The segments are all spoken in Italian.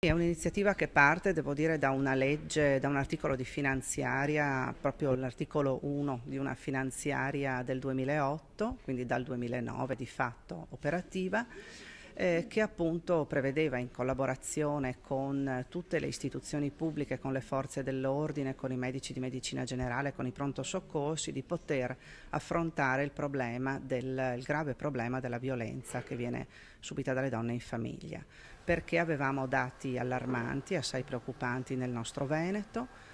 È un'iniziativa che parte, devo dire, da una legge, da un articolo di finanziaria, proprio l'articolo 1 di una finanziaria del 2008, quindi dal 2009 di fatto operativa, che appunto prevedeva, in collaborazione con tutte le istituzioni pubbliche, con le forze dell'ordine, con i medici di medicina generale, con i pronto soccorsi, di poter affrontare il grave problema della violenza che viene subita dalle donne in famiglia, perché avevamo dati allarmanti, assai preoccupanti nel nostro Veneto,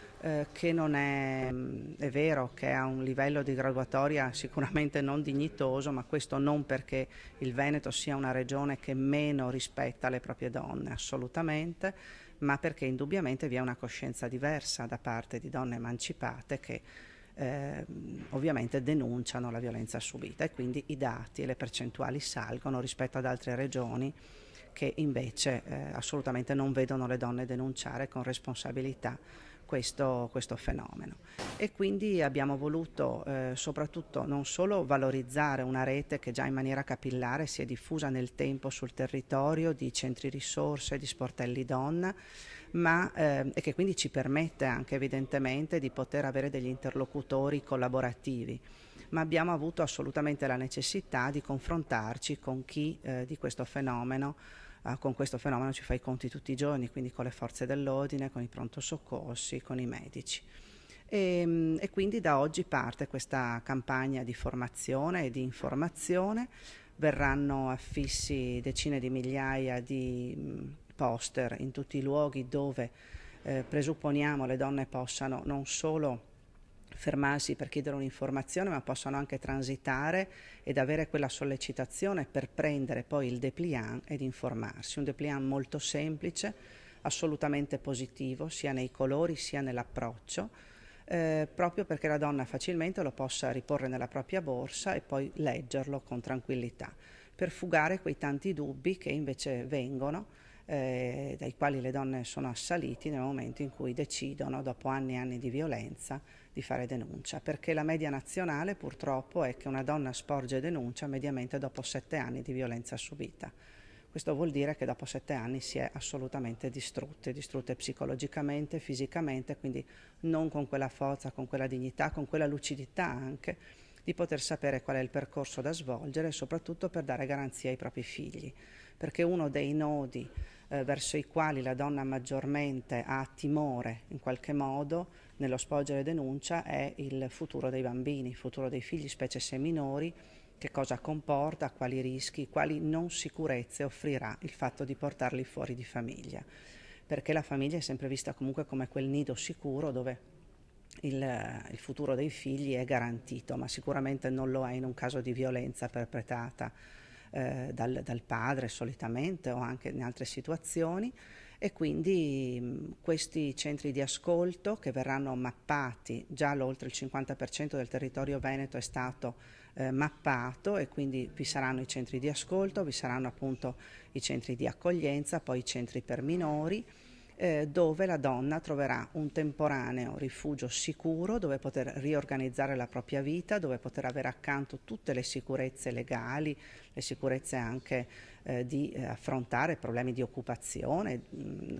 che non è vero che ha un livello di graduatoria sicuramente non dignitoso, ma questo non perché il Veneto sia una regione che meno rispetta le proprie donne, assolutamente, ma perché indubbiamente vi è una coscienza diversa da parte di donne emancipate che ovviamente denunciano la violenza subita, e quindi i dati e le percentuali salgono rispetto ad altre regioni che invece assolutamente non vedono le donne denunciare con responsabilità questo fenomeno. E quindi abbiamo voluto soprattutto non solo valorizzare una rete che già in maniera capillare si è diffusa nel tempo sul territorio di centri risorse, di sportelli donna, e che quindi ci permette anche evidentemente di poter avere degli interlocutori collaborativi, ma abbiamo avuto assolutamente la necessità di confrontarci con chi con questo fenomeno ci fa i conti tutti i giorni, quindi con le forze dell'ordine, con i pronto soccorsi, con i medici. E quindi da oggi parte questa campagna di formazione e di informazione. Verranno affissi decine di migliaia di poster in tutti i luoghi dove presupponiamo le donne possano non solo fermarsi per chiedere un'informazione, ma possono anche transitare ed avere quella sollecitazione per prendere poi il dépliant ed informarsi. Un dépliant molto semplice, assolutamente positivo, sia nei colori sia nell'approccio, proprio perché la donna facilmente lo possa riporre nella propria borsa e poi leggerlo con tranquillità, per fugare quei tanti dubbi che invece vengono, dai quali le donne sono assaliti nel momento in cui decidono, dopo anni e anni di violenza, di fare denuncia, perché la media nazionale purtroppo è che una donna sporge denuncia mediamente dopo 7 anni di violenza subita. Questo vuol dire che dopo 7 anni si è assolutamente distrutte psicologicamente, fisicamente, quindi non con quella forza, con quella dignità, con quella lucidità anche di poter sapere qual è il percorso da svolgere, soprattutto per dare garanzia ai propri figli, perché uno dei nodi verso i quali la donna maggiormente ha timore in qualche modo nello sporgere denuncia è il futuro dei bambini, il futuro dei figli, specie se minori, che cosa comporta, quali rischi, quali non sicurezze offrirà il fatto di portarli fuori di famiglia, perché la famiglia è sempre vista comunque come quel nido sicuro dove il futuro dei figli è garantito, ma sicuramente non lo è in un caso di violenza perpetrata dal padre solitamente o anche in altre situazioni. E quindi questi centri di ascolto che verranno mappati, già oltre il 50% del territorio veneto è stato mappato, e quindi vi saranno i centri di ascolto, vi saranno appunto i centri di accoglienza, poi i centri per minori, dove la donna troverà un temporaneo rifugio sicuro, dove poter riorganizzare la propria vita, dove poter avere accanto tutte le sicurezze legali, le sicurezze anche di affrontare problemi di occupazione,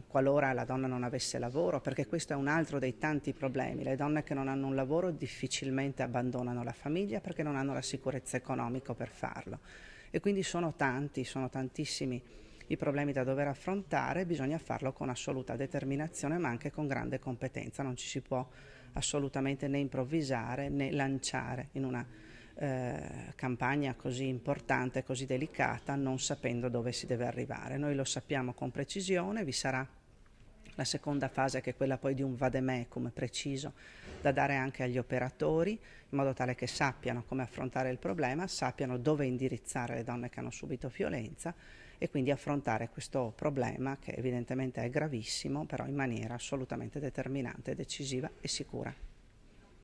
qualora la donna non avesse lavoro, perché questo è un altro dei tanti problemi. Le donne che non hanno un lavoro difficilmente abbandonano la famiglia perché non hanno la sicurezza economica per farlo. E quindi sono tantissimi i problemi da dover affrontare, bisogna farlo con assoluta determinazione ma anche con grande competenza, non ci si può assolutamente né improvvisare né lanciare in una campagna così importante, così delicata, non sapendo dove si deve arrivare. Noi lo sappiamo con precisione, vi sarà la seconda fase, che è quella poi di un vademecum preciso da dare anche agli operatori, in modo tale che sappiano come affrontare il problema, sappiano dove indirizzare le donne che hanno subito violenza, e quindi affrontare questo problema che evidentemente è gravissimo, però in maniera assolutamente determinante, decisiva e sicura.